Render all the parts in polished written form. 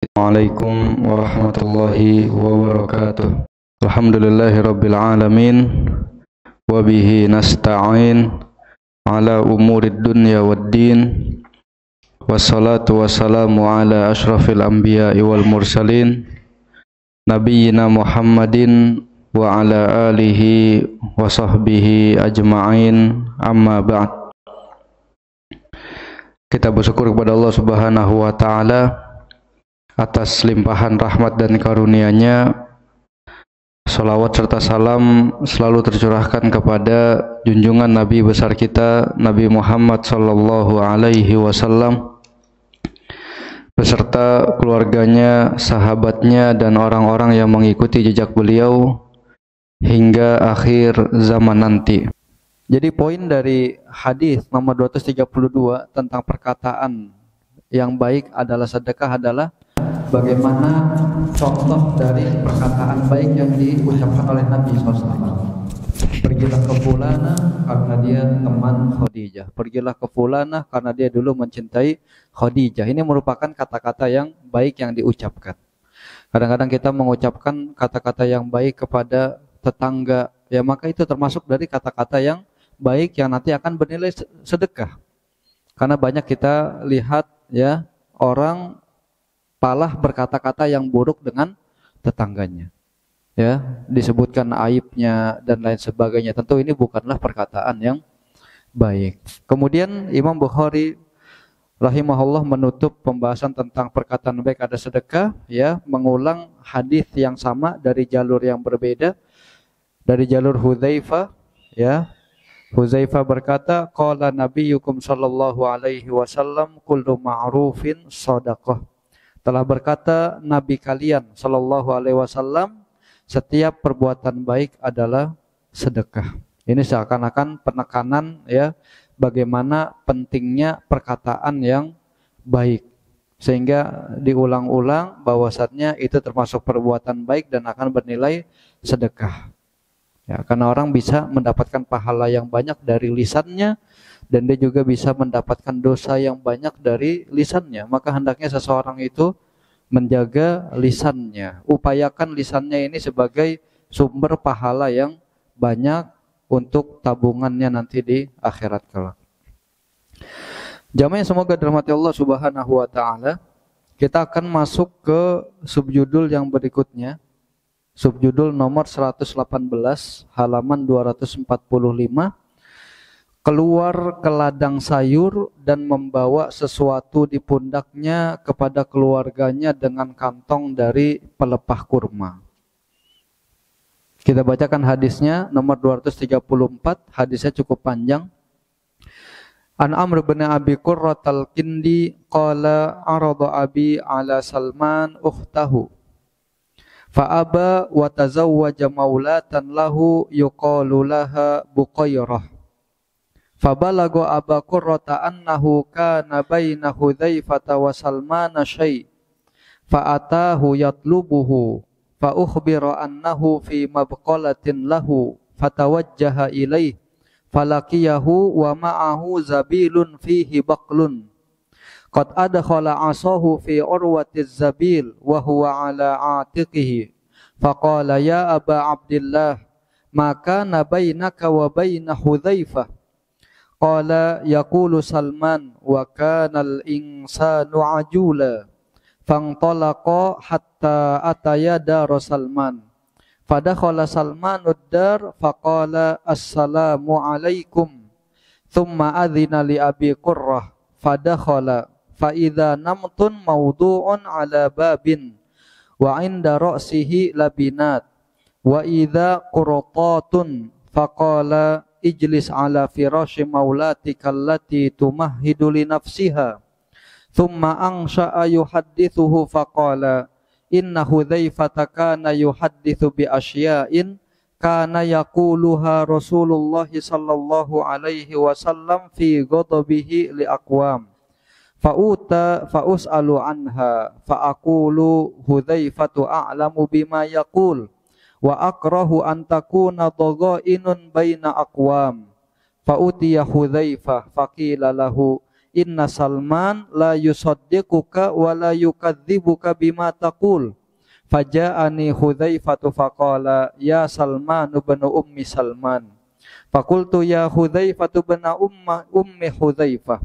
Assalamualaikum warahmatullahi wabarakatuh. Alhamdulillahirabbil alamin wa bihi nasta'in ala umurid dunya waddin. Wassalatu wassalamu ala asyrafil anbiya'i wal mursalin nabiyyina Muhammadin wa ala alihi wa sahbihi ajma'in, amma ba'd. Kita bersyukur kepada Allah Subhanahu wa taala atas limpahan rahmat dan karunia-Nya. Salawat serta salam selalu tercurahkan kepada junjungan Nabi besar kita, Nabi Muhammad sallallahu alaihi wasallam, beserta keluarganya, sahabatnya, dan orang-orang yang mengikuti jejak beliau hingga akhir zaman nanti. Jadi poin dari hadis nomor 232 tentang perkataan yang baik adalah sedekah adalah bagaimana contoh dari perkataan baik yang diucapkan oleh Nabi SAW. Pergilah ke Fulana karena dia teman Khadijah. Pergilah ke Fulana karena dia dulu mencintai Khadijah. Ini merupakan kata-kata yang baik yang diucapkan. Kadang-kadang kita mengucapkan kata-kata yang baik kepada tetangga, ya maka itu termasuk dari kata-kata yang baik yang nanti akan bernilai sedekah. Karena banyak kita lihat ya orang malah berkata-kata yang buruk dengan tetangganya, ya disebutkan aibnya dan lain sebagainya. Tentu ini bukanlah perkataan yang baik. Kemudian Imam Bukhari rahimahullah menutup pembahasan tentang perkataan baik ada sedekah, ya mengulang hadis yang sama dari jalur yang berbeda, dari jalur Hudzaifah, ya. Hudzaifah berkata, qala nabiyyukum sallallahu alaihi wasallam kullu ma'rufin shadaqah. Telah berkata Nabi kalian sallallahu alaihi wasallam, setiap perbuatan baik adalah sedekah. Ini seakan-akan penekanan ya bagaimana pentingnya perkataan yang baik, sehingga diulang-ulang bahwasannya itu termasuk perbuatan baik dan akan bernilai sedekah. Ya, karena orang bisa mendapatkan pahala yang banyak dari lisannya, dan dia juga bisa mendapatkan dosa yang banyak dari lisannya. Maka hendaknya seseorang itu menjaga lisannya. Upayakan lisannya ini sebagai sumber pahala yang banyak untuk tabungannya nanti di akhirat kelak. Jamaah semoga dirahmati Allah Subhanahu wa taala. Kita akan masuk ke subjudul yang berikutnya. Subjudul nomor 118, halaman 245. Keluar ke ladang sayur dan membawa sesuatu di pundaknya kepada keluarganya dengan kantong dari pelepah kurma. Kita bacakan hadisnya nomor 234, hadisnya cukup panjang. An Amr bin Abi Qurrah al-Kindi qala arada abi ala Salman ukhtahu fa aba wa tazawwaja maulatan lahu yuqalu laha Buqairah. Fabalago Aba Qurrata annahu kana baina Hudzaifata wa Salman syai' fa'atahu yatlubuhu fa ukhbira annahu fi mabqalatin lahu fatawajjaha ilaih falaqiyahu wa ma'ahu zabilun fihi baqlun qad adkhala 'asahu fi urwatiz zabil wa huwa 'ala 'atiqihi faqala ya Aba Abdillah ma kana bainaka wa baina Hudzaifah. Qala yaqulu Salman wa kana al-insanu ajula fantalaqa hatta ataya dar Salman fadakhala Salmanud dar faqala assalamu alaikum thumma adhina li Abi Qurrah fadakhala fa idza namtun mawdu'un ala babin wa 'inda ra'sihi labinat wa idza qurtatun faqala ijlis ala firashi maulatika allati tumahhidu li nafsiha thumma ansha'a yuhaddithuhu faqala inna Hudzaifata kana yuhaddithu bi asya'in kana yaquluha Rasulullah sallallahu alaihi wasallam fi ghadabihi li aqwam fa us'alu anha fa aqulu Hudzaifatu a'lamu bima yaqul wa akrahu an takuna dhaghainun baina aqwam fa utiya Hudzaifah faqila lahu inna Salman la yusaddiquka wa la yukadzibuka bima taqul. Faja'ani Hudzaifatu faqala ya Salman ibn ummi Salman. Faqultu ya Hudzaifatu ibn ummi Hudzaifah.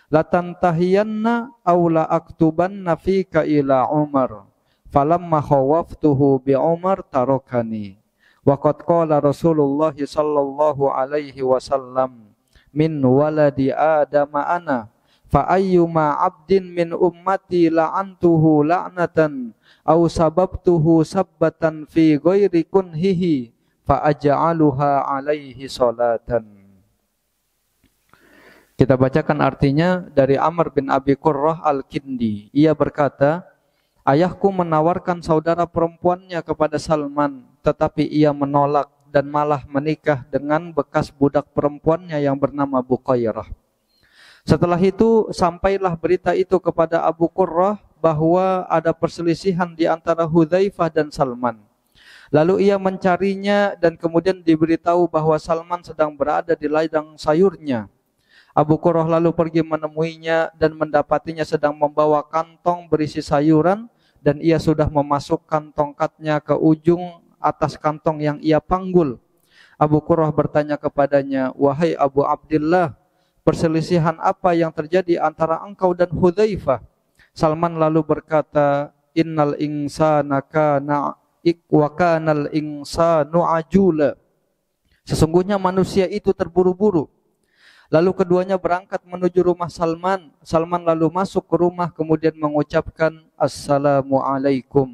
Latantahiyanna aw la aktubanna fika ila Umar. Falamma khawaftuhu bi Umar tarakani. Wa qad qala Rasulullah sallallahu alaihi wasallam min waladi Adam ana fa ayyuma 'abdin min ummati la'antuhu la'natan aw sababtuhu sabbatan fi ghairi kunhihi fa aj'aluha alaihi salatan. Kita bacakan artinya dari Amr bin Abi Qurrah Al-Kindi. Ia berkata, ayahku menawarkan saudara perempuannya kepada Salman, tetapi ia menolak dan malah menikah dengan bekas budak perempuannya yang bernama Buqairah. Setelah itu, sampailah berita itu kepada Abu Qurrah bahwa ada perselisihan di antara Hudzaifah dan Salman. Lalu ia mencarinya dan kemudian diberitahu bahwa Salman sedang berada di ladang sayurnya. Abu Qurrah lalu pergi menemuinya dan mendapatinya sedang membawa kantong berisi sayuran dan ia sudah memasukkan tongkatnya ke ujung atas kantong yang ia panggul. Abu Qurrah bertanya kepadanya, wahai Abu Abdillah, perselisihan apa yang terjadi antara engkau dan Hudzaifah? Salman lalu berkata, innal insana kana wa kanal insanu ajula. Sesungguhnya manusia itu terburu-buru. Lalu keduanya berangkat menuju rumah Salman. Salman lalu masuk ke rumah kemudian mengucapkan Assalamualaikum.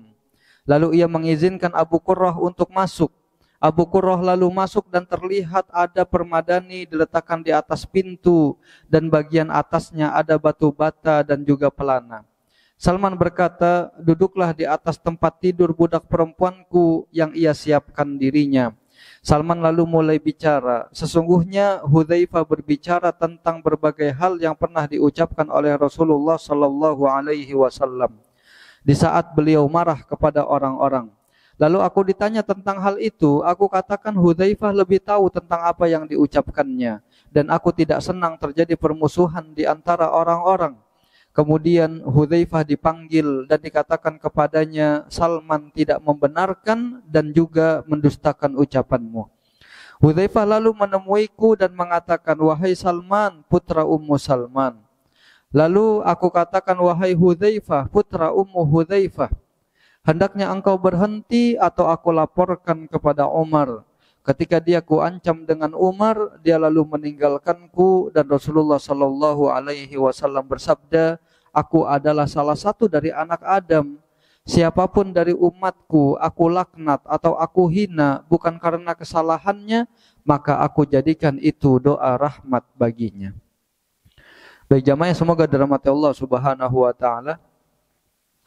Lalu ia mengizinkan Abu Qurrah untuk masuk. Abu Qurrah lalu masuk dan terlihat ada permadani diletakkan di atas pintu dan bagian atasnya ada batu bata dan juga pelana. Salman berkata, duduklah di atas tempat tidur budak perempuanku yang ia siapkan dirinya. Salman lalu mulai bicara. Sesungguhnya Hudzaifah berbicara tentang berbagai hal yang pernah diucapkan oleh Rasulullah sallallahu alaihi wasallam di saat beliau marah kepada orang-orang. Lalu aku ditanya tentang hal itu, aku katakan Hudzaifah lebih tahu tentang apa yang diucapkannya dan aku tidak senang terjadi permusuhan di antara orang-orang. Kemudian Hudzaifah dipanggil dan dikatakan kepadanya, Salman tidak membenarkan dan juga mendustakan ucapanmu. Hudzaifah lalu menemuiku dan mengatakan, wahai Salman, putra Ummu Salman. Lalu aku katakan, wahai Hudzaifah, putra Ummu Hudzaifah, hendaknya engkau berhenti atau aku laporkan kepada Umar. Ketika dia kuancam dengan Umar, dia lalu meninggalkanku dan Rasulullah sallallahu alaihi wasallam bersabda, aku adalah salah satu dari anak Adam. Siapapun dari umatku aku laknat atau aku hina bukan karena kesalahannya, maka aku jadikan itu doa rahmat baginya. Baik jamaah yang semoga dirahmati Allah Subhanahu wa taala.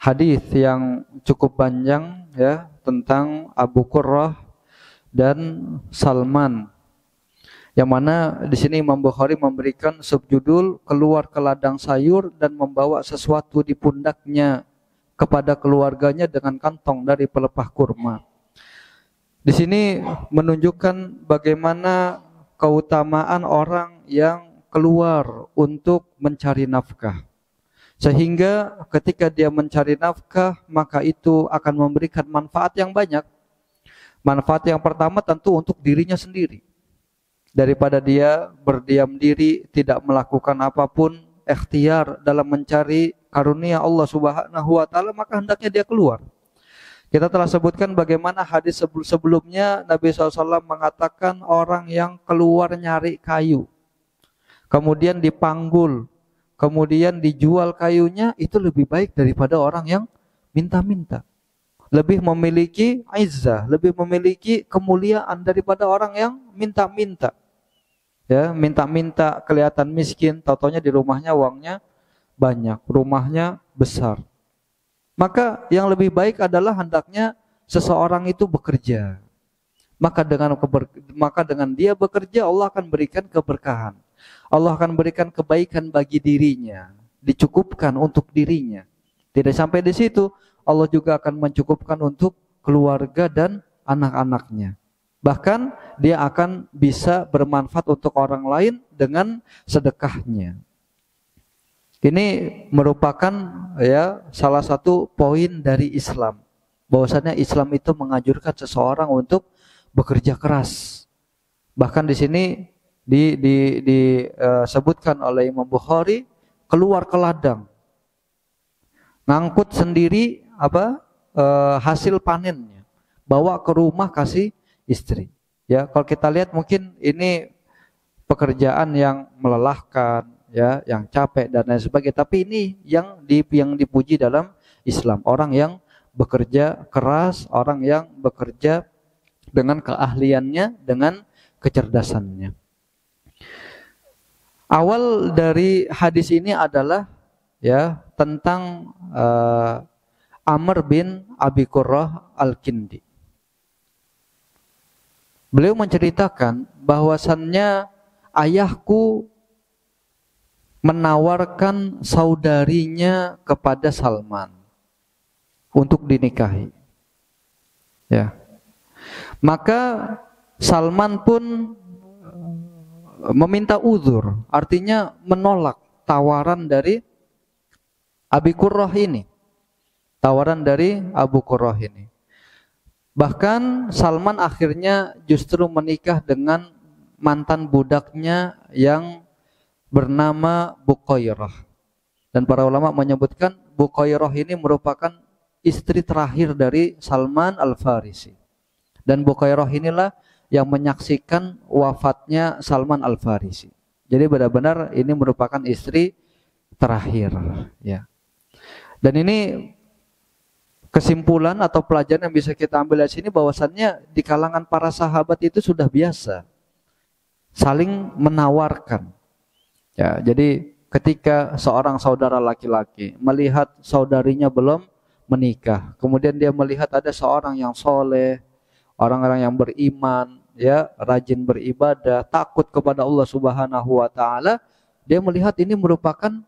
Hadis yang cukup panjang ya tentang Abu Qurrah dan Salman, yang mana di sini Imam Bukhari memberikan subjudul keluar ke ladang sayur dan membawa sesuatu di pundaknya kepada keluarganya dengan kantong dari pelepah kurma. Di sini menunjukkan bagaimana keutamaan orang yang keluar untuk mencari nafkah. Sehingga ketika dia mencari nafkah, maka itu akan memberikan manfaat yang banyak. Manfaat yang pertama tentu untuk dirinya sendiri. Daripada dia berdiam diri, tidak melakukan apapun, ikhtiar dalam mencari karunia Allah Subhanahu wa taala, maka hendaknya dia keluar. Kita telah sebutkan bagaimana hadis sebelumnya Nabi SAW mengatakan orang yang keluar nyari kayu, kemudian dipanggul, kemudian dijual kayunya, itu lebih baik daripada orang yang minta-minta. Lebih memiliki izzah, lebih memiliki kemuliaan daripada orang yang minta-minta. Ya, minta-minta kelihatan miskin, taunya di rumahnya uangnya banyak, rumahnya besar. Maka yang lebih baik adalah hendaknya seseorang itu bekerja. Maka dengan dia bekerja, Allah akan berikan keberkahan. Allah akan berikan kebaikan bagi dirinya, dicukupkan untuk dirinya. Tidak sampai di situ, Allah juga akan mencukupkan untuk keluarga dan anak-anaknya. Bahkan dia akan bisa bermanfaat untuk orang lain dengan sedekahnya. Ini merupakan ya salah satu poin dari Islam. Bahwasanya Islam itu menganjurkan seseorang untuk bekerja keras. Bahkan di sini disebutkan oleh Imam Bukhari, keluar ke ladang, ngangkut sendiri hasil panennya, bawa ke rumah kasih istri. Ya, kalau kita lihat mungkin ini pekerjaan yang melelahkan, ya, yang capek dan lain sebagainya. Tapi ini yang dipuji dalam Islam, orang yang bekerja keras, orang yang bekerja dengan keahliannya, dengan kecerdasannya. Awal dari hadis ini adalah ya tentang Amr bin Abi Qurrah Al-Kindi. Beliau menceritakan bahwasannya ayahku menawarkan saudarinya kepada Salman untuk dinikahi. Ya. Maka Salman pun meminta uzur, artinya menolak tawaran dari Abi Qurrah ini. Tawaran dari Abu Qurrah ini. Bahkan Salman akhirnya justru menikah dengan mantan budaknya yang bernama Buqairah. Dan para ulama menyebutkan Buqairah ini merupakan istri terakhir dari Salman Al-Farisi. Dan Buqairah inilah yang menyaksikan wafatnya Salman Al-Farisi. Jadi benar-benar ini merupakan istri terakhir, ya. Dan ini kesimpulan atau pelajaran yang bisa kita ambil dari sini bahwasannya di kalangan para sahabat itu sudah biasa saling menawarkan. Ya, jadi ketika seorang saudara laki-laki melihat saudarinya belum menikah, kemudian dia melihat ada seorang yang soleh, orang-orang yang beriman, ya, rajin beribadah, takut kepada Allah Subhanahu wa taala, dia melihat ini merupakan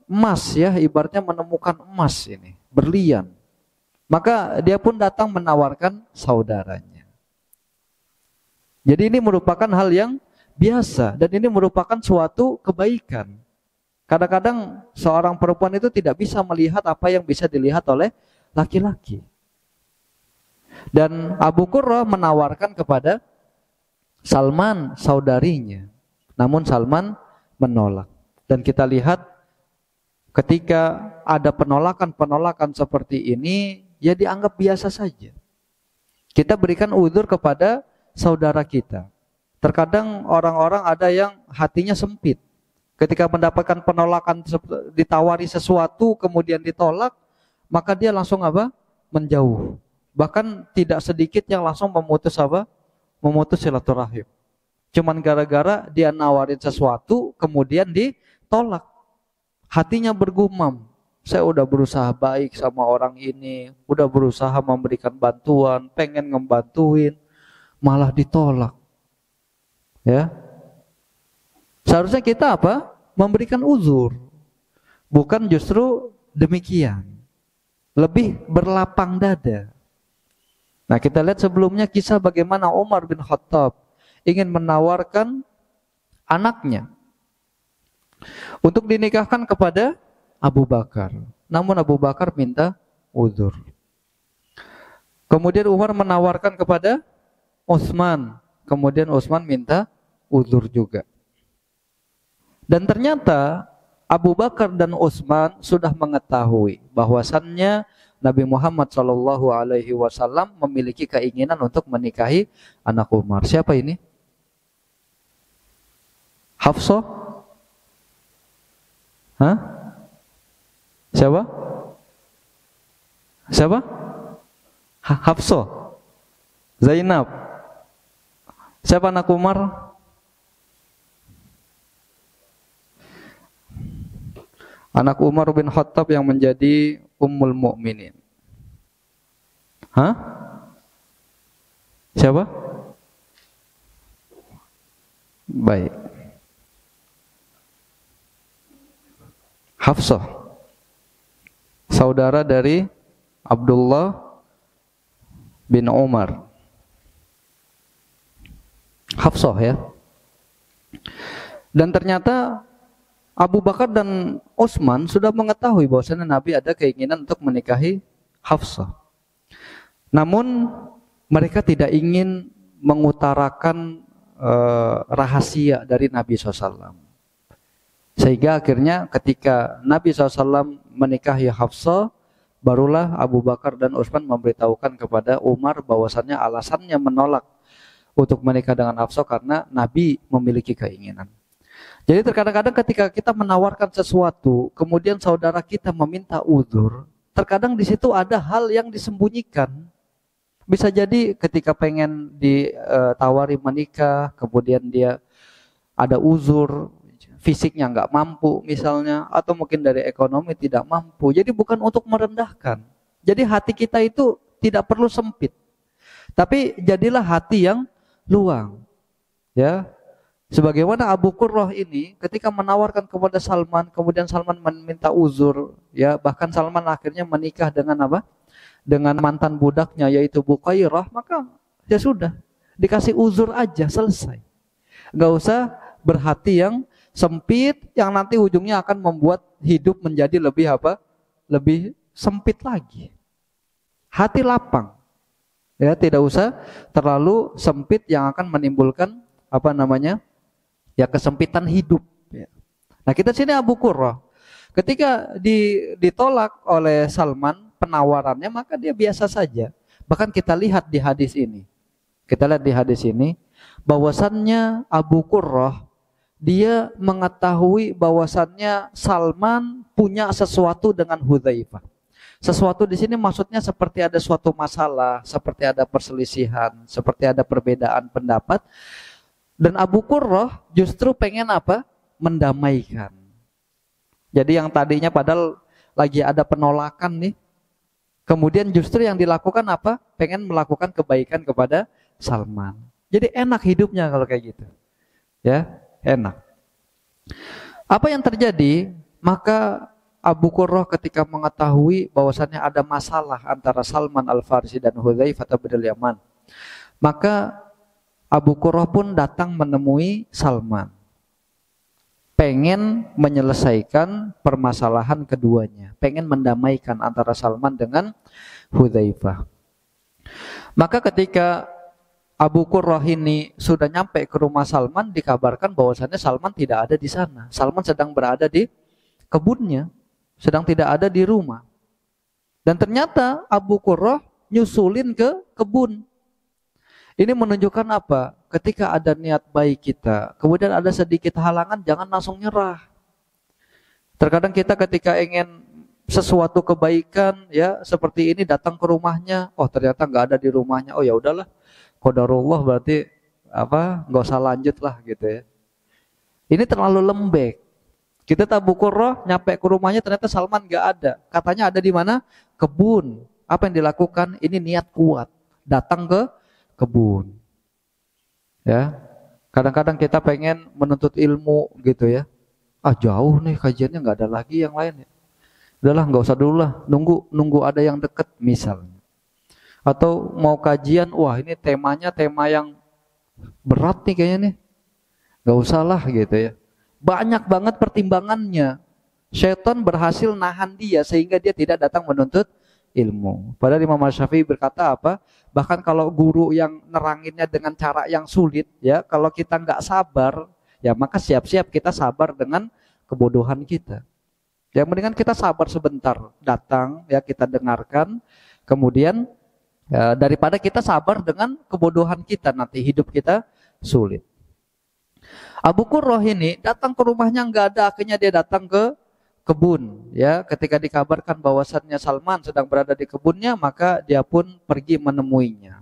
emas, ya, ibaratnya menemukan emas ini, berlian. Maka dia pun datang menawarkan saudaranya. Jadi ini merupakan hal yang biasa dan ini merupakan suatu kebaikan. Kadang-kadang seorang perempuan itu tidak bisa melihat apa yang bisa dilihat oleh laki-laki. Dan Abu Qurrah menawarkan kepada Salman saudarinya. Namun Salman menolak. Dan kita lihat ketika ada penolakan-penolakan seperti ini, ya dianggap biasa saja. Kita berikan uzur kepada saudara kita. Terkadang orang-orang ada yang hatinya sempit. Ketika mendapatkan penolakan, ditawari sesuatu kemudian ditolak, maka dia langsung menjauh. Bahkan tidak sedikit yang langsung memutus silaturahim. Cuman gara-gara dia nawarin sesuatu kemudian ditolak. Hatinya bergumam, saya udah berusaha baik sama orang ini, udah berusaha memberikan bantuan, pengen ngebantuin, malah ditolak. Ya. Seharusnya kita memberikan uzur. Bukan justru demikian. Lebih berlapang dada. Nah, kita lihat sebelumnya kisah bagaimana Umar bin Khattab ingin menawarkan anaknya untuk dinikahkan kepada Abu Bakar. Namun Abu Bakar minta uzur. Kemudian Umar menawarkan kepada Utsman. Kemudian Utsman minta uzur juga. Dan ternyata Abu Bakar dan Utsman sudah mengetahui bahwasannya Nabi Muhammad SAW memiliki keinginan untuk menikahi anak Umar. Siapa ini? Hafsah? Hah? Siapa? Siapa? Hafsah? Zainab? Siapa anak Umar? Anak Umar bin Khattab yang menjadi Ummul Mukminin. Hah? Siapa? Baik. Hafsah. Saudara dari Abdullah bin Umar. Hafsah, ya. Dan ternyata Abu Bakar dan Utsman sudah mengetahui bahwasanya Nabi ada keinginan untuk menikahi Hafsah. Namun mereka tidak ingin mengutarakan rahasia dari Nabi SAW. Sehingga akhirnya ketika Nabi SAW menikahi Hafsah, barulah Abu Bakar dan Utsman memberitahukan kepada Umar bahwasannya alasannya menolak untuk menikah dengan Hafsah karena Nabi memiliki keinginan. Jadi terkadang-kadang ketika kita menawarkan sesuatu, kemudian saudara kita meminta uzur, terkadang di situ ada hal yang disembunyikan. Bisa jadi ketika pengen ditawari menikah, kemudian dia ada uzur, fisiknya nggak mampu misalnya, atau mungkin dari ekonomi tidak mampu. Jadi bukan untuk merendahkan. Jadi hati kita itu tidak perlu sempit, tapi jadilah hati yang luang. Ya, sebagaimana Abu Qurrah ini ketika menawarkan kepada Salman, kemudian Salman meminta uzur, ya bahkan Salman akhirnya menikah dengan apa? Dengan mantan budaknya yaitu Buqairah, maka ya sudah, dikasih uzur aja, selesai. Nggak usah berhati yang sempit yang nanti ujungnya akan membuat hidup menjadi lebih apa? Lebih sempit lagi. Hati lapang. Ya, tidak usah terlalu sempit yang akan menimbulkan apa namanya? Ya kesempitan hidup. Ya. Nah kita sini Abu Qurrah, ketika ditolak oleh Salman penawarannya, maka dia biasa saja. Bahkan kita lihat di hadis ini, bahwasannya Abu Qurrah dia mengetahui bahwasannya Salman punya sesuatu dengan Hudzaifah. Sesuatu di sini maksudnya seperti ada suatu masalah, seperti ada perselisihan, seperti ada perbedaan pendapat. Dan Abu Qurrah justru pengen apa? Mendamaikan. Jadi yang tadinya padahal lagi ada penolakan nih, kemudian justru yang dilakukan apa? Pengen melakukan kebaikan kepada Salman. Jadi enak hidupnya kalau kayak gitu. Ya, enak. Apa yang terjadi? Maka Abu Qurrah ketika mengetahui bahwasannya ada masalah antara Salman Al-Farisi dan Hudzaifah bin Yaman, maka Abu Qurrah pun datang menemui Salman, pengen menyelesaikan permasalahan keduanya, pengen mendamaikan antara Salman dengan Hudzaifah. Maka ketika Abu Qurrah ini sudah nyampe ke rumah Salman, dikabarkan bahwasannya Salman tidak ada di sana. Salman sedang berada di kebunnya, sedang tidak ada di rumah. Dan ternyata Abu Qurrah nyusulin ke kebun. Ini menunjukkan apa? Ketika ada niat baik kita, kemudian ada sedikit halangan, jangan langsung nyerah. Terkadang kita ketika ingin sesuatu kebaikan, ya seperti ini, datang ke rumahnya, oh ternyata nggak ada di rumahnya, oh ya udahlah, qadarullah berarti apa? Nggak usah lanjut lah gitu ya. Ini terlalu lembek. Kita Abu Qurrah nyampe ke rumahnya, ternyata Salman nggak ada. Katanya ada di mana? Kebun. Apa yang dilakukan? Ini niat kuat, datang ke kebun. Ya, kadang-kadang kita pengen menuntut ilmu gitu ya. Ah jauh nih kajiannya, nggak ada lagi yang lain ya. Udahlah nggak usah dulu lah, nunggu ada yang deket misalnya. Atau mau kajian, wah ini temanya tema yang berat nih kayaknya nih, nggak usah lah gitu ya. Banyak banget pertimbangannya. Syaitan berhasil nahan dia sehingga dia tidak datang menuntut ilmu. Padahal Imam Syafi'i berkata apa? Bahkan kalau guru yang neranginnya dengan cara yang sulit, ya kalau kita nggak sabar, ya maka siap-siap kita sabar dengan kebodohan kita. Ya mendingan kita sabar sebentar, datang ya kita dengarkan, kemudian ya, daripada kita sabar dengan kebodohan kita, nanti hidup kita sulit. Abu Qurrah ini datang ke rumahnya nggak ada, akhirnya dia datang ke kebun. Ya, ketika dikabarkan bahwasannya Salman sedang berada di kebunnya, maka dia pun pergi menemuinya.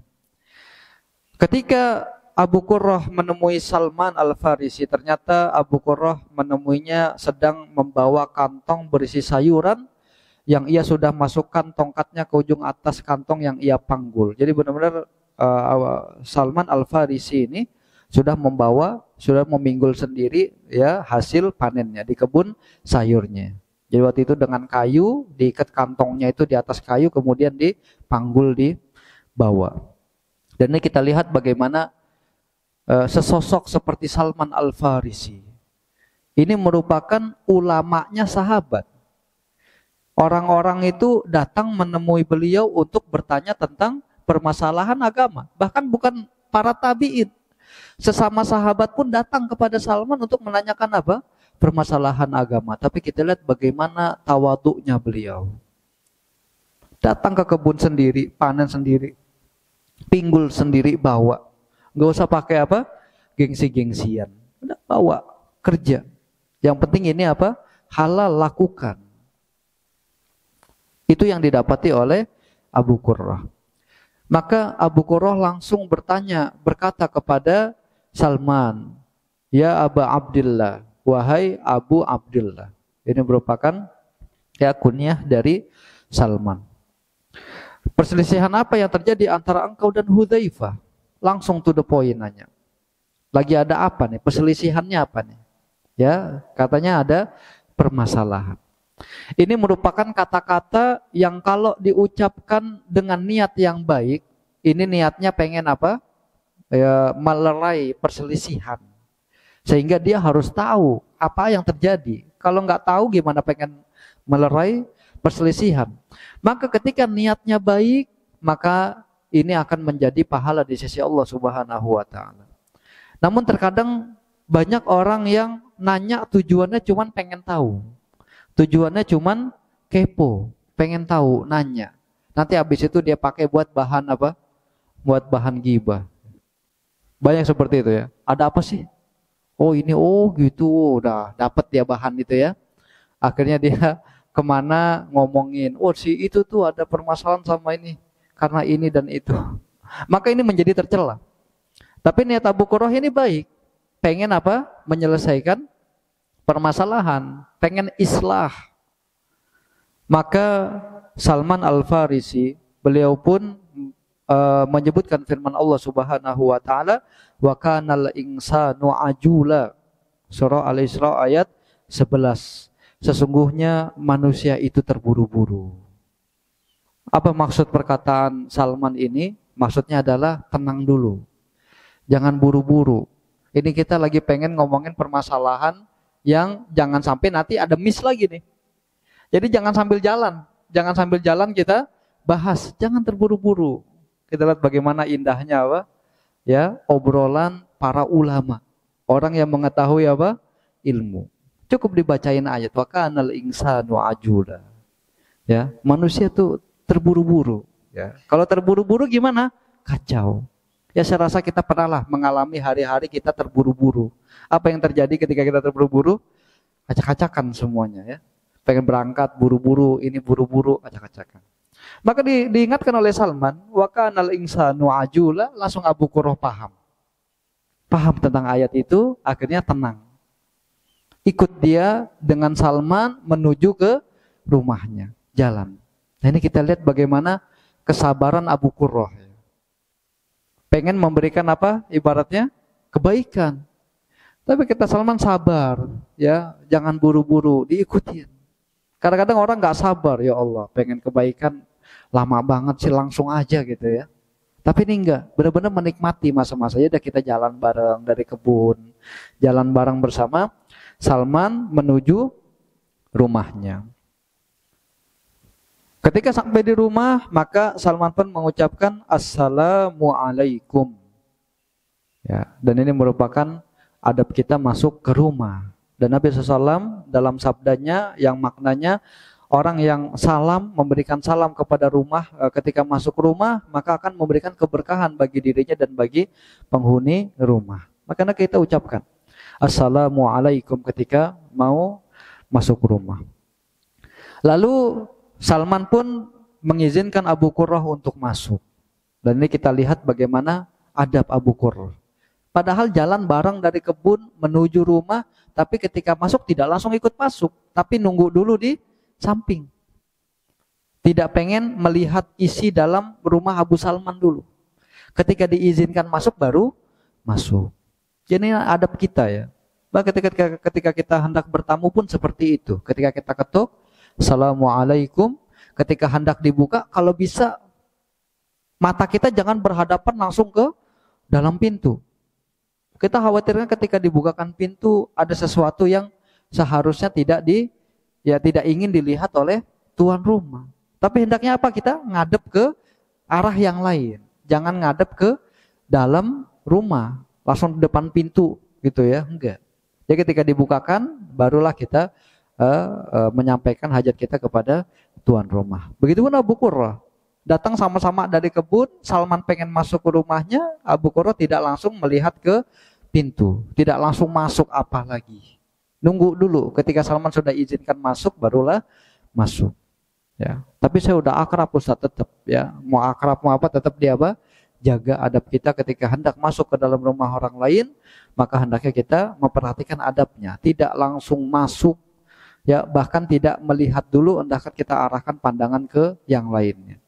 Ketika Abu Qurrah menemui Salman Al-Farisi, ternyata Abu Qurrah menemuinya sedang membawa kantong berisi sayuran yang ia sudah masukkan tongkatnya ke ujung atas kantong yang ia panggul. Jadi benar-benar Salman Al-Farisi ini sudah meminggul sendiri ya hasil panennya di kebun sayurnya. Jadi waktu itu dengan kayu, diikat kantongnya itu di atas kayu, kemudian dipanggul di bawah. Dan ini kita lihat bagaimana sesosok seperti Salman Al-Farisi Ini merupakan ulamanya sahabat. Orang-orang itu datang menemui beliau untuk bertanya tentang permasalahan agama. Bahkan bukan para tabi'in. Sesama sahabat pun datang kepada Salman untuk menanyakan apa? Permasalahan agama. Tapi kita lihat bagaimana tawaduknya beliau. Datang ke kebun sendiri, panen sendiri, pinggul sendiri bawa. Nggak usah pakai apa? Gengsi-gengsian. Udah bawa, kerja. Yang penting ini apa? Halal lakukan. Itu yang didapati oleh Abu Qurrah. Maka Abu Qurrah langsung berkata kepada Salman, "Ya Aba Abdillah, wahai Abu Abdillah." Ini merupakan ya kunyah dari Salman. Perselisihan apa yang terjadi antara engkau dan Hudzaifah? Langsung to the point nanya. Lagi ada apa nih? Perselisihannya apa nih? Ya, katanya ada permasalahan. Ini merupakan kata-kata yang kalau diucapkan dengan niat yang baik, ini niatnya pengen apa? Ya, melerai perselisihan. Sehingga dia harus tahu apa yang terjadi. Kalau nggak tahu gimana pengen melerai perselisihan. Maka ketika niatnya baik, maka ini akan menjadi pahala di sisi Allah Subhanahu wa taala. Namun terkadang banyak orang yang nanya tujuannya cuman pengen tahu. Tujuannya cuman kepo, pengen tahu, nanya. Nanti habis itu dia pakai buat bahan apa? Buat bahan gibah. Banyak seperti itu ya. Ada apa sih? Oh ini, oh gitu, udah dapat dia bahan itu ya. Akhirnya dia kemana ngomongin, oh si itu tuh ada permasalahan sama ini. Karena ini dan itu. Maka ini menjadi tercela. Tapi niat Abu Qurrah ini baik. Pengen apa? Menyelesaikan permasalahan, pengen islah. Maka Salman Al-Farisi, beliau pun menyebutkan firman Allah Subhanahu wa taala, "Wa kanal insanu ajula." Surah Al-Isra ayat 11. Sesungguhnya manusia itu terburu-buru. Apa maksud perkataan Salman ini? Maksudnya adalah tenang dulu. Jangan buru-buru. Ini kita lagi pengen ngomongin permasalahan yang jangan sampai nanti ada miss lagi nih. Jadi jangan sambil jalan kita bahas, jangan terburu-buru. Kita lihat bagaimana indahnya apa? Ya, obrolan para ulama, orang yang mengetahui apa? Ilmu. Cukup dibacain ayat wa kanal insanu ajula. Ya, manusia tuh terburu-buru, ya. Kalau terburu-buru gimana? Kacau. Ya saya rasa kita pernah lah mengalami hari-hari kita terburu-buru. Apa yang terjadi ketika kita terburu-buru? Acak-acakan semuanya ya. Pengen berangkat buru-buru, ini buru-buru, acak-acakan. Maka diingatkan oleh Salman, wa kanal insanu ajula, langsung Abu Qurrah paham. Paham tentang ayat itu, akhirnya tenang. Ikut dia dengan Salman menuju ke rumahnya, jalan. Nah ini kita lihat bagaimana kesabaran Abu Qurrah. Pengen memberikan apa? Ibaratnya kebaikan. Tapi kita Salman sabar, ya, jangan buru-buru, diikutin. Kadang-kadang orang nggak sabar, ya Allah, pengen kebaikan lama banget sih, langsung aja gitu ya. Tapi ini enggak, benar-benar menikmati masa-masa. Ya udah kita jalan bareng dari kebun, jalan bareng bersama Salman menuju rumahnya. Ketika sampai di rumah, maka Salman pun mengucapkan Assalamualaikum. Ya, dan ini merupakan adab kita masuk ke rumah. Dan Nabi SAW dalam sabdanya yang maknanya orang yang salam, memberikan salam kepada rumah ketika masuk rumah, maka akan memberikan keberkahan bagi dirinya dan bagi penghuni rumah. Makanya kita ucapkan Assalamualaikum ketika mau masuk rumah. Lalu Salman pun mengizinkan Abu Qurrah untuk masuk. Dan ini kita lihat bagaimana adab Abu Qurrah. Padahal jalan bareng dari kebun menuju rumah, tapi ketika masuk tidak langsung ikut masuk, tapi nunggu dulu di samping. Tidak pengen melihat isi dalam rumah Abu Salman dulu. Ketika diizinkan masuk baru masuk. Jadi adab kita ya. Bahkan ketika kita hendak bertamu pun seperti itu. Ketika kita ketuk, Assalamualaikum. Ketika hendak dibuka, kalau bisa mata kita jangan berhadapan langsung ke dalam pintu. Kita khawatirkan ketika dibukakan pintu ada sesuatu yang seharusnya tidak ingin dilihat oleh tuan rumah. Tapi hendaknya apa? Kita ngadep ke arah yang lain. Jangan ngadep ke dalam rumah, langsung di depan pintu gitu ya, enggak. Jadi ketika dibukakan barulah kita menyampaikan hajat kita kepada tuan rumah. Begitupun Abu Qurrah. Datang sama-sama dari kebun, Salman pengen masuk ke rumahnya, Abu Qurrah tidak langsung melihat ke pintu, tidak langsung masuk apalagi. Nunggu dulu, ketika Salman sudah izinkan masuk, barulah masuk. Ya, tapi saya udah akrab Ustaz, tetap ya, mau akrab mau apa tetap dia apa? Jaga adab kita ketika hendak masuk ke dalam rumah orang lain, maka hendaknya kita memperhatikan adabnya, tidak langsung masuk, ya bahkan tidak melihat dulu, hendaknya kita arahkan pandangan ke yang lainnya.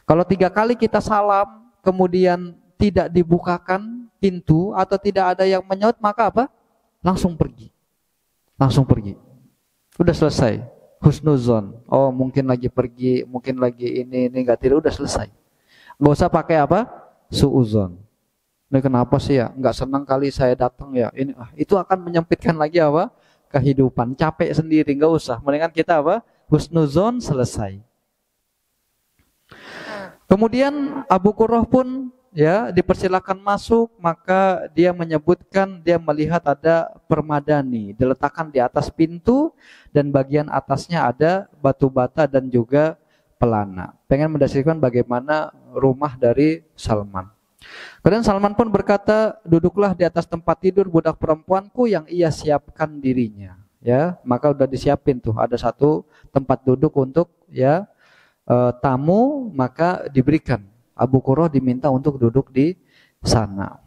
Kalau 3 kali kita salam, kemudian tidak dibukakan pintu atau tidak ada yang menyaut, maka apa? Langsung pergi. Langsung pergi. Udah selesai. Husnuzon. Oh mungkin lagi pergi, mungkin lagi ini enggak, tidak, udah selesai. Nggak usah pakai apa? Suuzon. Ini kenapa sih ya? Nggak senang kali saya datang ya. Ini itu akan menyempitkan lagi apa? Kehidupan. Capek sendiri, nggak usah. Mendingan kita apa? Husnuzon, selesai. Kemudian Abu Qurrah pun ya dipersilakan masuk, maka dia menyebutkan dia melihat ada permadani diletakkan di atas pintu dan bagian atasnya ada batu bata dan juga pelana. Pengen mendeskripsikan bagaimana rumah dari Salman. Kemudian Salman pun berkata, duduklah di atas tempat tidur budak perempuanku yang ia siapkan dirinya. Ya, maka udah disiapin tuh, ada satu tempat duduk untuk ya tamu, maka diberikan. Abu Qurrah diminta untuk duduk di sana.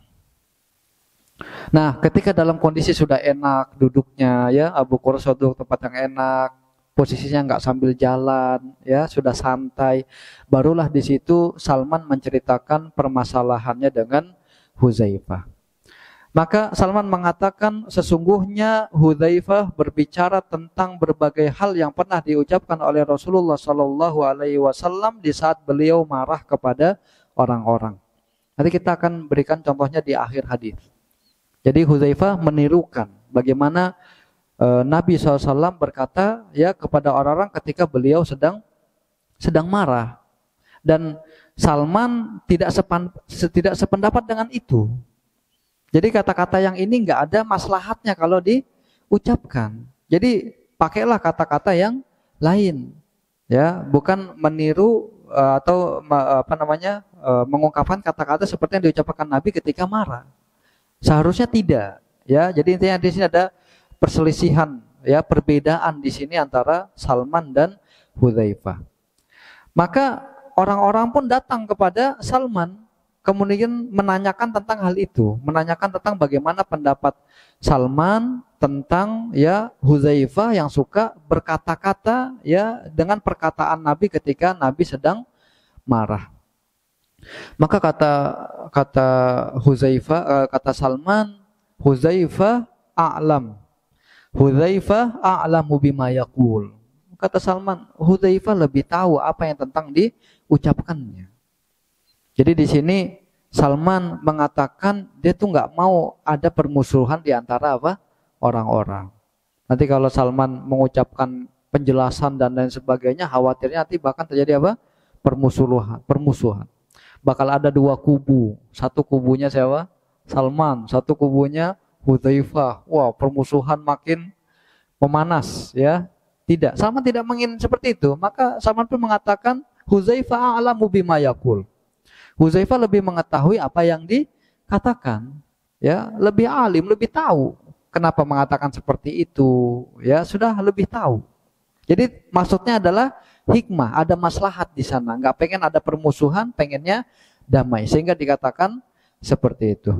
Nah, ketika dalam kondisi sudah enak duduknya, ya Abu Qurrah sudah duduk tempat yang enak, posisinya nggak sambil jalan, ya sudah santai. Barulah di situ Salman menceritakan permasalahannya dengan Hudzaifah. Maka Salman mengatakan sesungguhnya Hudzaifah berbicara tentang berbagai hal yang pernah diucapkan oleh Rasulullah Shallallahu Alaihi Wasallam di saat beliau marah kepada orang-orang. Nanti kita akan berikan contohnya di akhir hadis. Jadi Hudzaifah menirukan bagaimana Nabi SAW berkata ya kepada orang-orang ketika beliau sedang marah, dan Salman tidak sependapat dengan itu. Jadi kata-kata yang ini nggak ada maslahatnya kalau diucapkan. Jadi pakailah kata-kata yang lain, ya, bukan meniru atau mengungkapkan kata-kata seperti yang diucapkan Nabi ketika marah. Seharusnya tidak, ya. Jadi intinya di sini ada perselisihan, ya, perbedaan di sini antara Salman dan Hudzaifah. Maka orang-orang pun datang kepada Salman, kemudian menanyakan tentang hal itu, menanyakan tentang bagaimana pendapat Salman tentang ya Hudzaifah yang suka berkata-kata ya dengan perkataan Nabi ketika Nabi sedang marah. Maka kata Hudzaifah, kata Salman, Hudzaifah a'lam. Hudzaifah a'lamu bima yaqul. Kata Salman, Hudzaifah lebih tahu apa yang tentang diucapkannya. Jadi di sini Salman mengatakan dia tuh nggak mau ada permusuhan di antara apa orang-orang. Nanti kalau Salman mengucapkan penjelasan dan lain sebagainya, khawatirnya nanti bahkan terjadi apa? Permusuhan. Bakal ada 2 kubu. Satu kubunya siapa? Salman. Satu kubunya Hudzaifah. Wah, permusuhan makin memanas, ya. Tidak, Salman tidak menginginkan seperti itu. Maka Salman pun mengatakan Hudzaifah a'lamu bima yaqul. Hudzaifah lebih mengetahui apa yang dikatakan, ya, lebih alim, lebih tahu kenapa mengatakan seperti itu, ya, sudah lebih tahu. Jadi maksudnya adalah hikmah, ada maslahat di sana, nggak pengen ada permusuhan, pengennya damai, sehingga dikatakan seperti itu.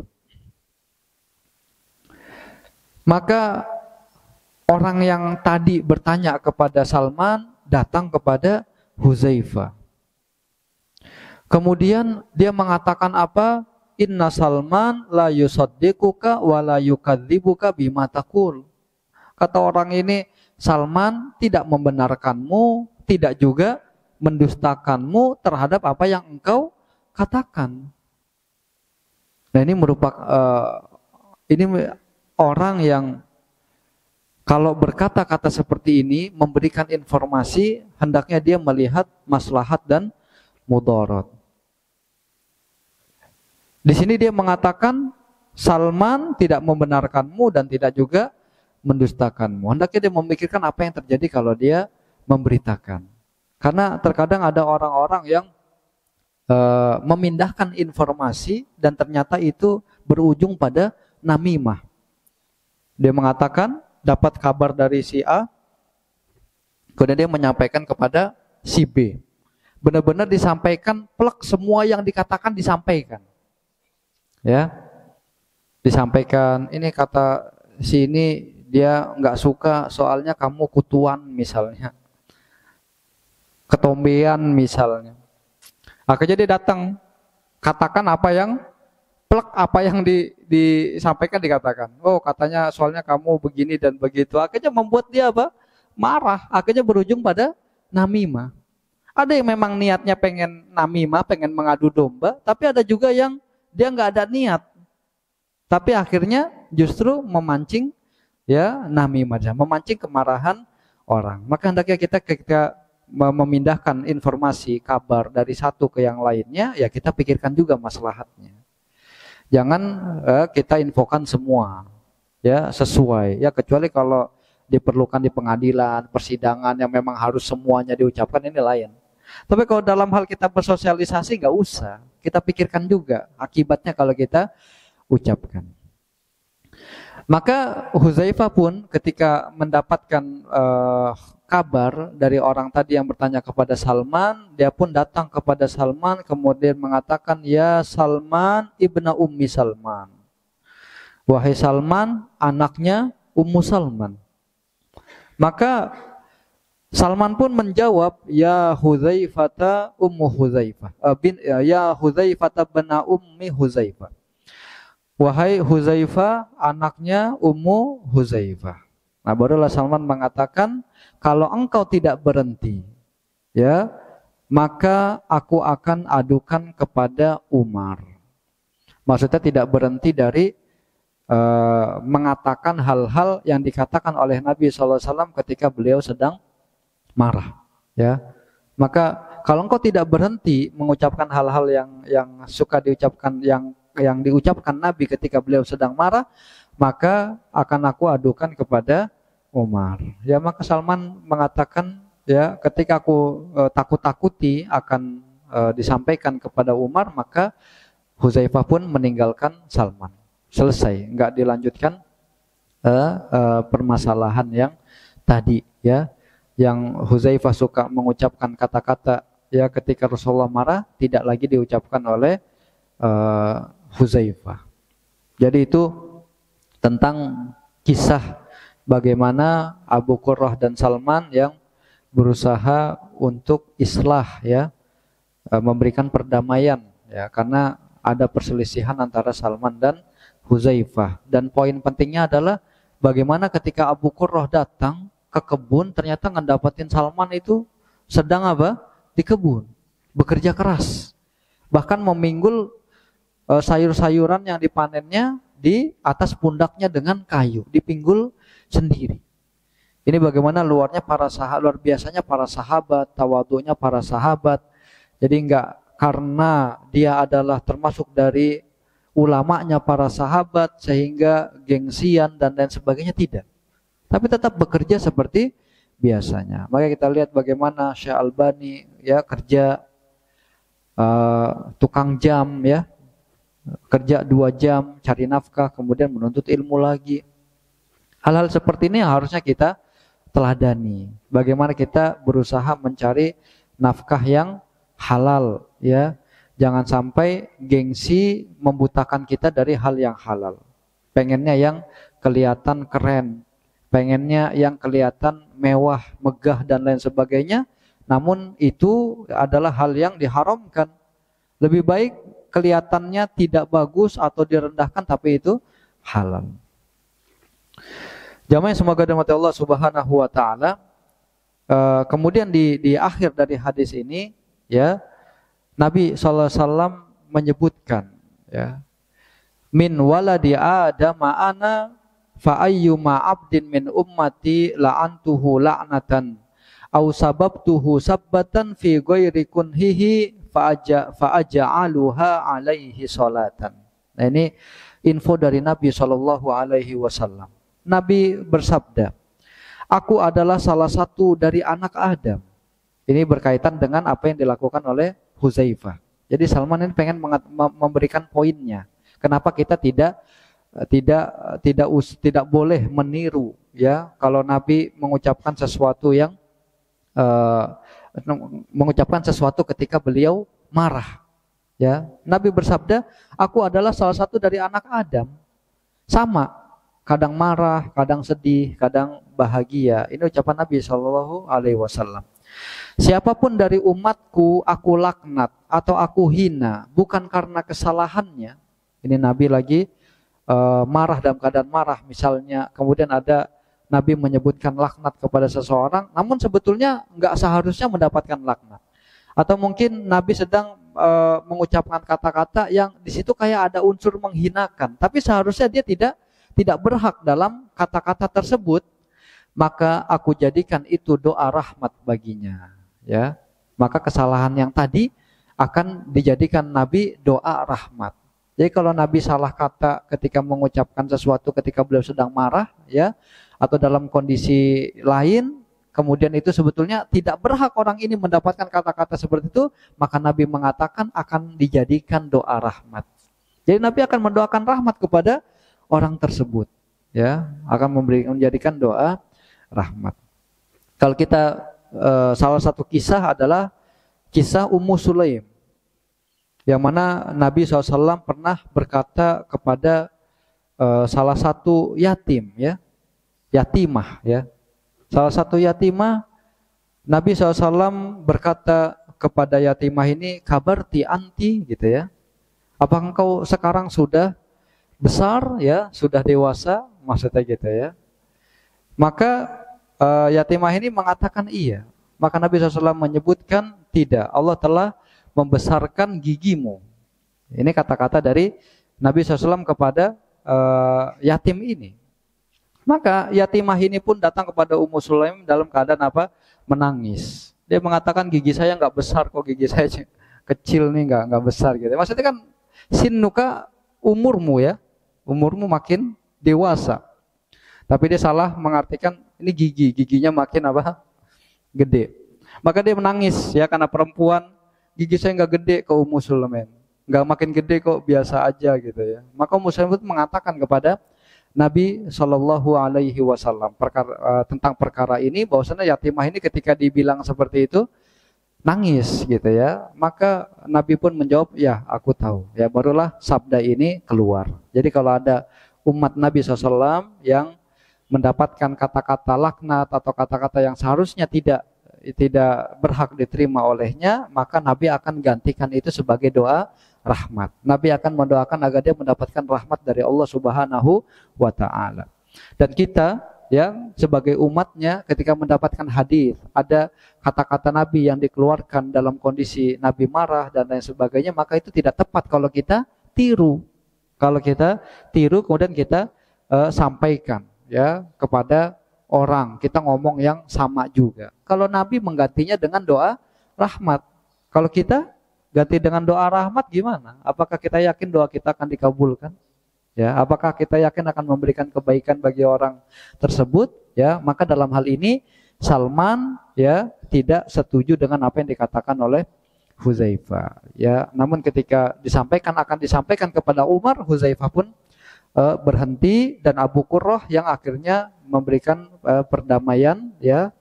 Maka orang yang tadi bertanya kepada Salman datang kepada Hudzaifah. Kemudian dia mengatakan apa? Inna Salman la yusaddiquka wa la yukadzibuka bima taqul. Kata orang ini, Salman tidak membenarkanmu, tidak juga mendustakanmu terhadap apa yang engkau katakan. Nah, ini merupakan ini orang yang Kalau berkata-kata seperti ini, memberikan informasi, hendaknya dia melihat maslahat dan mudarat. Di sini dia mengatakan Salman tidak membenarkanmu dan tidak juga mendustakanmu. Hendaknya dia memikirkan apa yang terjadi kalau dia memberitakan. Karena terkadang ada orang-orang yang memindahkan informasi dan ternyata itu berujung pada namimah. Dia mengatakan dapat kabar dari si A, kemudian dia menyampaikan kepada si B. Benar-benar disampaikan, plek semua yang dikatakan disampaikan. Ya, disampaikan, ini kata si ini dia nggak suka soalnya kamu kutuan misalnya, ketombean misalnya. Akhirnya dia datang, katakan apa yang plek, apa yang disampaikan dikatakan. Oh katanya soalnya kamu begini dan begitu. Akhirnya membuat dia apa? Marah. Akhirnya berujung pada namimah. Ada yang memang niatnya pengen namimah, pengen mengadu domba, tapi ada juga yang dia nggak ada niat, tapi akhirnya justru memancing ya namimah, memancing kemarahan orang. Maka hendaknya kita ketika memindahkan informasi, kabar dari satu ke yang lainnya, ya kita pikirkan juga maslahatnya. Jangan kita infokan semua, ya sesuai, ya kecuali kalau diperlukan di pengadilan, persidangan yang memang harus semuanya diucapkan, ini lain. Tapi kalau dalam hal kita bersosialisasi nggak usah, kita pikirkan juga akibatnya kalau kita ucapkan. Maka Huzaifah pun ketika mendapatkan kabar dari orang tadi yang bertanya kepada Salman, dia pun datang kepada Salman kemudian mengatakan, ya Salman ibna Ummi Salman, wahai Salman anaknya Ummu Salman. Maka Salman pun menjawab, ya Huzaifata Ummu Huzaifah, ya Huzaifata bina Ummi Huzaifah, wahai Huzaifah anaknya Ummu Huzaifah. Nah barulah Salman mengatakan, kalau engkau tidak berhenti, ya, maka aku akan adukan kepada Umar. Maksudnya tidak berhenti dari mengatakan hal-hal yang dikatakan oleh Nabi SAW ketika beliau sedang marah. Ya, maka kalau engkau tidak berhenti mengucapkan hal-hal yang suka diucapkan, yang diucapkan Nabi ketika beliau sedang marah, maka akan aku adukan kepada Umar. Ya, maka Salman mengatakan, ya, ketika aku takut-takuti akan disampaikan kepada Umar, maka Huzaifah pun meninggalkan Salman. Selesai, enggak dilanjutkan permasalahan yang tadi, ya, yang Huzaifah suka mengucapkan kata-kata, ya, ketika Rasulullah marah tidak lagi diucapkan oleh Huzaifah. Jadi itu tentang kisah bagaimana Abu Qurrah dan Salman yang berusaha untuk islah, ya, memberikan perdamaian, ya, karena ada perselisihan antara Salman dan Huzaifah. Dan poin pentingnya adalah bagaimana ketika Abu Qurrah datang ke kebun, ternyata ngedapatin Salman itu sedang apa? Di kebun, bekerja keras, bahkan meminggul sayur-sayuran yang dipanennya di atas pundaknya dengan kayu, dipinggul sendiri. Ini bagaimana luar biasanya para sahabat, tawadhunya para sahabat. Jadi enggak karena dia adalah termasuk dari ulamanya para sahabat sehingga gengsian dan lain sebagainya, tidak. Tapi tetap bekerja seperti biasanya. Maka kita lihat bagaimana Syekh Albani, ya, kerja tukang jam, ya, kerja 2 jam cari nafkah, kemudian menuntut ilmu lagi. Hal-hal seperti ini yang harusnya kita teladani. Bagaimana kita berusaha mencari nafkah yang halal, ya. Jangan sampai gengsi membutakan kita dari hal yang halal. Pengennya yang kelihatan keren, pengennya yang kelihatan mewah, megah dan lain sebagainya, namun itu adalah hal yang diharamkan. Lebih baik kelihatannya tidak bagus atau direndahkan tapi itu halal. Jamaah yang semoga dirahmati Allah Subhanahu wa taala. Kemudian di akhir dari hadis ini, ya, Nabi SAW menyebutkan, ya, min waladi Adam ana fa ayyuma 'abdin min ummati la'antuhu la'natan aw sababtuhu sabbatan fi ghairi kunhihi fa aja'aluha alaihi salatan. Nah, ini info dari Nabi Shallallahu Alaihi Wasallam. Nabi bersabda, aku adalah salah satu dari anak Adam. Ini berkaitan dengan apa yang dilakukan oleh Hudzaifah. Jadi Salman ini pengen memberikan poinnya. Kenapa kita tidak boleh meniru, ya, kalau Nabi mengucapkan sesuatu yang mengucapkan sesuatu ketika beliau marah. Ya, Nabi bersabda, aku adalah salah satu dari anak Adam. Sama, kadang marah, kadang sedih, kadang bahagia. Ini ucapan Nabi Shallallahu Alaihi Wasallam. Siapapun dari umatku aku laknat atau aku hina, bukan karena kesalahannya. Ini Nabi lagi marah, dalam keadaan marah misalnya. Kemudian ada Nabi menyebutkan laknat kepada seseorang, namun sebetulnya nggak seharusnya mendapatkan laknat. Atau mungkin Nabi sedang mengucapkan kata-kata yang di situ kayak ada unsur menghinakan, tapi seharusnya dia tidak berhak dalam kata-kata tersebut. Maka aku jadikan itu doa rahmat baginya, ya. Maka kesalahan yang tadi akan dijadikan Nabi doa rahmat. Jadi kalau Nabi salah kata ketika mengucapkan sesuatu ketika beliau sedang marah, ya, atau dalam kondisi lain, kemudian itu sebetulnya tidak berhak orang ini mendapatkan kata-kata seperti itu, maka Nabi mengatakan akan dijadikan doa rahmat. Jadi Nabi akan mendoakan rahmat kepada orang tersebut, ya, akan menjadikan doa rahmat. Kalau kita salah satu kisah adalah kisah Ummu Sulaim, yang mana Nabi SAW pernah berkata kepada salah satu yatim, ya, yatimah, ya, salah satu yatimah, Nabi SAW berkata kepada yatimah ini, kabarti anti, gitu ya, apakah engkau sekarang sudah besar, ya, sudah dewasa, maksudnya gitu ya. Maka yatimah ini mengatakan iya. Maka Nabi SAW menyebutkan tidak, Allah telah membesarkan gigimu. Ini kata-kata dari Nabi SAW kepada yatim ini. Maka yatimah ini pun datang kepada Ummu Sulaim dalam keadaan apa? Menangis. Dia mengatakan gigi saya nggak besar kok, gigi saya kecil nih, nggak besar gitu. Maksudnya kan sinuka umurmu, ya, umurmu makin dewasa. Tapi dia salah mengartikan ini giginya makin apa? Gede. Maka dia menangis, ya, karena perempuan, gigi saya nggak gede ke Ummu Sulaim, nggak makin gede kok, biasa aja gitu ya. Maka Ummu Sulaim mengatakan kepada Nabi Shallallahu Alaihi Wasallam tentang perkara ini, bahwasanya yatimah ini ketika dibilang seperti itu nangis gitu ya. Maka Nabi pun menjawab, ya aku tahu. Ya, barulah sabda ini keluar. Jadi kalau ada umat Nabi SAW yang mendapatkan kata-kata laknat atau kata-kata yang seharusnya tidak berhak diterima olehnya, maka Nabi akan gantikan itu sebagai doa rahmat. Nabi akan mendoakan agar dia mendapatkan rahmat dari Allah Subhanahu wa Ta'ala. Dan kita, ya, sebagai umatnya, ketika mendapatkan hadis, ada kata-kata Nabi yang dikeluarkan dalam kondisi Nabi marah dan lain sebagainya, maka itu tidak tepat kalau kita tiru. Kalau kita tiru kemudian kita sampaikan, ya, kepada orang, kita ngomong yang sama juga. Kalau Nabi menggantinya dengan doa rahmat, kalau kita ganti dengan doa rahmat gimana? Apakah kita yakin doa kita akan dikabulkan? Ya, apakah kita yakin akan memberikan kebaikan bagi orang tersebut? Ya, maka dalam hal ini Salman, ya, tidak setuju dengan apa yang dikatakan oleh Hudzaifah. Ya, namun ketika akan disampaikan kepada Umar, Hudzaifah pun berhenti, dan Abu Qurrah yang akhirnya memberikan perdamaian, ya,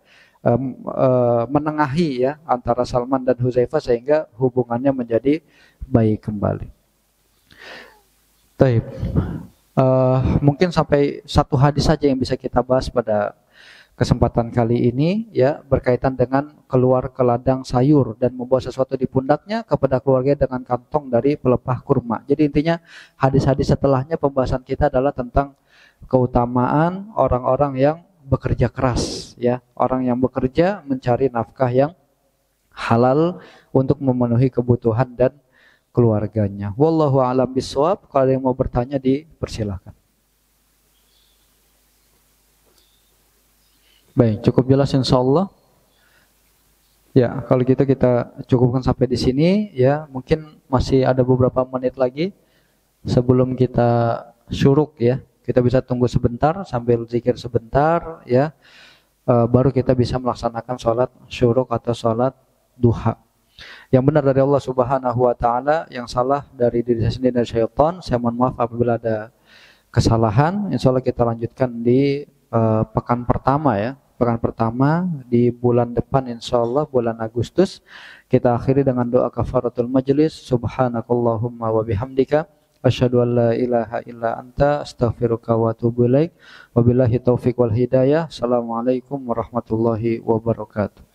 menengahi, ya, antara Salman dan Hudzaifah sehingga hubungannya menjadi baik kembali. Baik, mungkin sampai satu hadis saja yang bisa kita bahas pada kesempatan kali ini, ya, berkaitan dengan keluar ke ladang sayur dan membawa sesuatu di pundaknya kepada keluarga dengan kantong dari pelepah kurma. Jadi intinya hadis-hadis setelahnya pembahasan kita adalah tentang keutamaan orang-orang yang bekerja keras, ya, orang yang bekerja mencari nafkah yang halal untuk memenuhi kebutuhan dan keluarganya. Wallahu a'lam bishawab. Kalau ada yang mau bertanya dipersilahkan. Baik, cukup jelas insya Allah. Ya, kalau gitu kita cukupkan sampai di sini ya. Mungkin masih ada beberapa menit lagi sebelum kita syuruk ya. Kita bisa tunggu sebentar sambil zikir sebentar ya. Baru kita bisa melaksanakan sholat syuruk atau sholat duha. Yang benar dari Allah Subhanahu wa taala, yang salah dari diri saya sendiri dan syaitan. Saya mohon maaf apabila ada kesalahan. Insya Allah kita lanjutkan di pekan pertama ya. Pekan pertama di bulan depan insya Allah bulan Agustus. Kita akhiri dengan doa kafaratul majlis. Subhanakallahumma wa bihamdika asyhadu an la ilaha illa anta astaghfiruka wa atubu ilaik. Wabillahi taufik wal hidayah. Assalamualaikum warahmatullahi wabarakatuh.